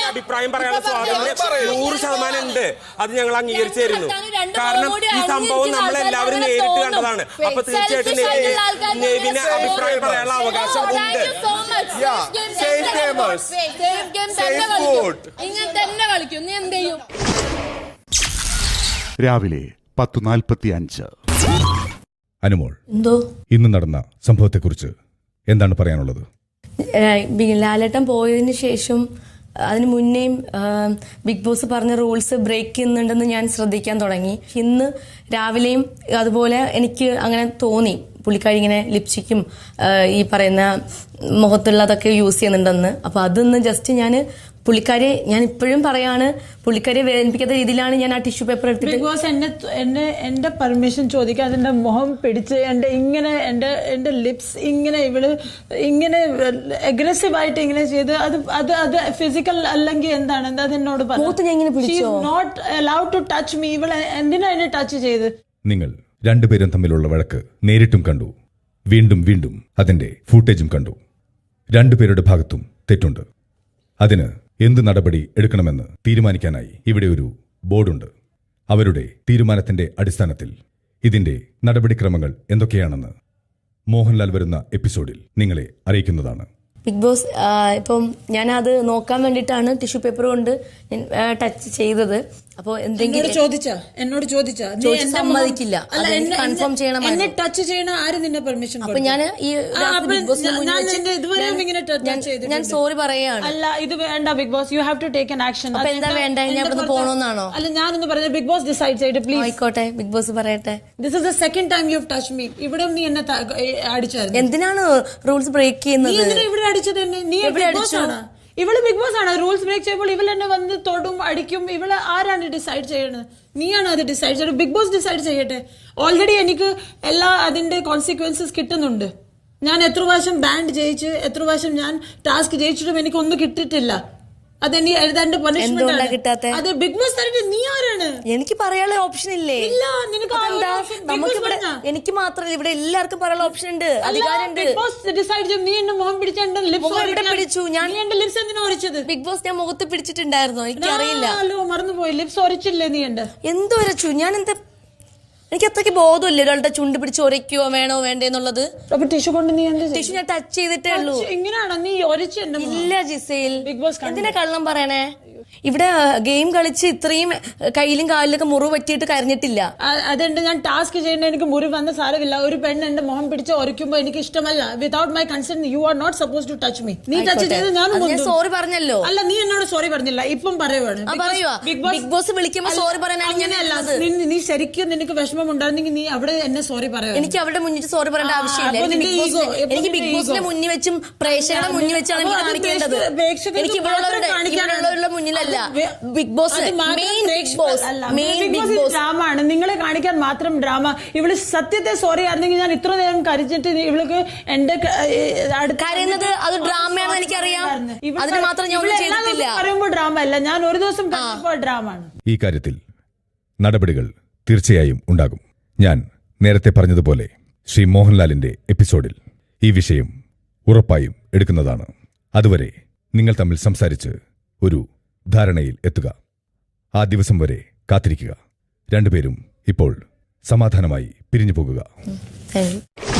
അഭിപ്രായം പറയാനുള്ള സ്വാതന്ത്ര്യം 100% ഉണ്ട്. അത് ഞങ്ങൾ അംഗീകരിച്ചു തരുന്നു. കാരണം ഈ സംഭവം നമ്മളെല്ലാവരും നേരിട്ട് കണ്ടതാണ്. അപ്പൊ തീർച്ചയായിട്ടും നെവിന് അഭിപ്രായം പറയാനുള്ള അവകാശം ഉണ്ട്. രാവിലെ 10:45. അനുമോൾ, ഇന്ന് നടന്ന സംഭവത്തെക്കുറിച്ച് എന്താണ് പറയാനുള്ളത്? ലാലേട്ടൻ പോയതിനു ശേഷം അതിന് മുന്നേയും ബിഗ് ബോസ് പറഞ്ഞ റൂൾസ് ബ്രേക്ക് ചെയ്യുന്നുണ്ടെന്ന് ഞാൻ ശ്രദ്ധിക്കാൻ തുടങ്ങി. ഇന്ന് രാവിലെയും അതുപോലെ എനിക്ക് അങ്ങനെ തോന്നി, പുള്ളിക്കാരി ഇങ്ങനെ ലിപ്സ്റ്റിക്കും ഈ പറയുന്ന മുഖത്തുള്ളതൊക്കെ യൂസ് ചെയ്യുന്നുണ്ടെന്ന്. അപ്പൊ അതൊന്ന് ജസ്റ്റ് ഞാൻ ഇപ്പോഴും പറയാണ്, പുള്ളിക്കാരെ വേദനിപ്പിക്കാത്ത രീതിയിലാണ് ഞാൻ ആ ടിഷ്യൂ പേപ്പർ എടുത്തിട്ട് ബിഗ് ബോസ് എന്റെ പെർമിഷൻ ചോദിക്കാൻ അതിന്റെ മുഖം പിടിച്ച് എന്റെ ലിപ്സ് ഇങ്ങനെ അഗ്രസീവ് ആയിട്ട് ഇങ്ങനെ ചെയ്ത് അത് ഫിസിക്കൽ അല്ലെങ്കിൽ എന്താണ് അത് എന്നോട് not allowed to touch me. ഇവള് എന്തിനാ എന്നെ ടച്ച് ചെയ്ത്? നിങ്ങൾ രണ്ടുപേരും തമ്മിലുള്ള വഴക്ക് നേരിട്ടും കണ്ടു, വീണ്ടും വീണ്ടും അതിന്റെ ഫൂട്ടേജും കണ്ടു. രണ്ടുപേരുടെ ഭാഗത്തും തെറ്റുണ്ട്. അതിന് എന്ത് നടപടി എടുക്കണമെന്ന് തീരുമാനിക്കാനായി ഇവിടെ ഒരു ബോർഡുണ്ട്. അവരുടെ തീരുമാനത്തിന്റെ അടിസ്ഥാനത്തിൽ ഇതിന്റെ നടപടിക്രമങ്ങൾ എന്തൊക്കെയാണെന്ന് മോഹൻലാൽ വരുന്ന എപ്പിസോഡിൽ നിങ്ങളെ അറിയിക്കുന്നതാണ്. ബിഗ് ബോസ് ഇപ്പം ഞാനത് നോക്കാൻ വേണ്ടിയിട്ടാണ് ടിഷ്യൂ പേപ്പർ കൊണ്ട് ടച്ച് ചെയ്തത്. അപ്പൊ എന്തെങ്കിലും എന്നോട് ചോദിച്ചാ സമ്മതിക്കില്ല, കൺഫേം ചെയ്യണം. എന്നെ ടച്ച് ചെയ്യണ ആര് നിന്റെ പെർമിഷൻ? അപ്പൊ ഞാൻ ഞാൻ സോറി പറയാണ്. അല്ല, ഇത് വേണ്ട Bigg Boss, you have to take an action. അപ്പൊ എന്താ വേണ്ട, ഞാൻ ഇവിടുന്ന് പോണോന്നാണോ? അല്ല, ഞാനൊന്ന് പറഞ്ഞത് ബിഗ് ബോസ് ഡിസൈഡ് ചെയ്ത് പ്ലീസ്. ആയിക്കോട്ടെ, ബിഗ് ബോസ് പറയട്ടെ. This is the second time you have touch me. ഇവിടെ നീ എന്നെ അടിച്ചായിരുന്നു. എന്തിനാണ് റൂൾസ് ബ്രേക്ക് ചെയ്യുന്നത്? ഇവിടെ അടിച്ചത് നീ ബിഗ് ബോസ് ആണ്. ഇവള് ബിഗ് ബോസ് ആണ്. റൂൾസ് ബ്രേക്ക് ചെയ്യുമ്പോൾ ഇവൾ എന്നെ വന്ന് തൊടും അടിക്കും. ഇവള് ആരാണ് ഡിസൈഡ് ചെയ്യണത്? നീയാണ് അത് ഡിസൈഡ് ചെയ്തത്. ബിഗ് ബോസ് ഡിസൈഡ് ചെയ്യട്ടെ. ഓൾറെഡി എനിക്ക് അതിന്റെ കോൺസിക്വൻസസ് കിട്ടുന്നുണ്ട്. ഞാൻ എത്ര പ്രാവശ്യം ബാൻഡ് ജയിച്ച്, എത്ര പ്രാവശ്യം ഞാൻ ടാസ്ക് ജയിച്ചിട്ടും എനിക്കൊന്നും കിട്ടിയിട്ടില്ല. അതെനി എഴുതാണ്ട് പണിഷ്മെന്റ് കിട്ടാത്ത. അത് ബിഗ് ബോസ് തരട്ടെ. നീ ആരാണ്? എനിക്ക് പറയാനുള്ള ഓപ്ഷൻ ഇല്ലേ? ഇല്ല, നിനക്ക് നമുക്കിവിടെ എനിക്ക് മാത്രമല്ല, ഇവിടെ എല്ലാവർക്കും പറയാനുള്ള ഓപ്ഷൻ ഉണ്ട്, അധികാരമുണ്ട്. ബിഗ് ബോസ് ഡിസൈഡ് ചെയ്യും. നീ എന്റെ മുഖം പിടിച്ചു, പിടിച്ചു. ഞാൻ എന്റെ ലിപ്സ് എന്തിനാ ഒരിച്ചത്? ബിഗ് ബോസ് ഞാൻ മുഖത്ത് പിടിച്ചിട്ടുണ്ടായിരുന്നോ? എനിക്കറിയില്ല. മറന്നുപോയി. ലിപ്സ് ഒരിച്ചില്ലേ നീ? എന്തോ ഒരച്ചു. ഞാൻ എന്താ, എനിക്ക് അത്രയ്ക്ക് ബോധമില്ല ഒരാളുടെ ചുണ്ട് പിടിച്ച് ഒരയ്ക്കോ വേണോ വേണ്ടേന്നുള്ളത്. ടിഷ്യൂ കൊണ്ട് നീ ടിഷ്യൂ ഞാൻ ടച്ച് ചെയ്തിട്ടേ ഉള്ളൂ. ഇങ്ങനെയാണോ നീ ഒരച്ചു? ഇല്ല ജിസേൽ, എന്തിനാ കള്ളം പറയണേ? ഇവിടെ ഗെയിം കളിച്ച് ഇത്രയും കയ്യിലും കാലിലൊക്കെ മുറിവ് പറ്റിയിട്ട് കരഞ്ഞിട്ടില്ല. അതുണ്ട്, ഞാൻ ടാസ്ക് ചെയ്യേണ്ട എനിക്ക് മുറിവ് വന്ന സാരമില്ല. ഒരു പെണ്ണ് എന്റെ മുഖം പിടിച്ച് ഒരയ്ക്കുമ്പോ എനിക്ക് ഇഷ്ടമല്ല. Without my consent you are not suppose to touch me. നീ ടച്ച് ചെയ്ത് ഞാൻ സോറി പറഞ്ഞല്ലോ. അല്ല, നീ എന്നോട് സോറി പറഞ്ഞില്ല, ഇപ്പം പറയുവാണ്. ബിഗ് ബോസ് വിളിക്കുമ്പോ സോറി പറയാനാണ്. നീ ശരിക്കും നിനക്ക് വിഷമം ഉണ്ടായിരുന്നെങ്കിൽ നീ അവിടെ എന്നെ സോറി പറയാം. എനിക്ക് അവിടെ മുന്നിട്ട് സോറി പറയേണ്ട ആവശ്യമില്ല. എനിക്ക് ബിഗ് ബോസിന്റെ മുന്നിൽ വെച്ചും പ്രേക്ഷകരുടെ മുന്നിൽ വെച്ചാണ് എനിക്ക് കാണിക്കേണ്ടത്. എനിക്ക് ഇവിടെയുള്ളവരുടെ മുന്നിലല്ല. ബിഗ് ബോസ് ഡ്രാമ ആണ്. നിങ്ങളെ കാണിക്കാൻ മാത്രം ഡ്രാമ. ഇവള് സത്യത്തെ സോറി ആയിരുന്നെങ്കിൽ ഞാൻ ഇത്ര നേരം കരച്ചിട്ട് ഇവൾക്ക് എന്റെ കരയുന്നത് അത് ഡ്രാമയാണെന്ന് എനിക്കറിയാം. അതിന് മാത്രം ഞാൻ പറയുമ്പോ ഡ്രാമ അല്ല. ഞാൻ ഒരു ദിവസം ഡ്രാമ ആണ്. ഈ കാര്യത്തിൽ നടപടികൾ തീർച്ചയായും ഉണ്ടാകും. ഞാൻ നേരത്തെ പറഞ്ഞതുപോലെ ശ്രീ മോഹൻലാലിന്റെ എപ്പിസോഡിൽ ഈ വിഷയം ഉറപ്പായും എടുക്കുന്നതാണ്. അതുവരെ നിങ്ങൾ തമ്മിൽ സംസാരിച്ച് ഒരു ധാരണയിൽ എത്തുക. ആ ദിവസം വരെ കാത്തിരിക്കുക. രണ്ടുപേരും ഇപ്പോൾ സമാധാനമായി പിരിഞ്ഞു പോകുക.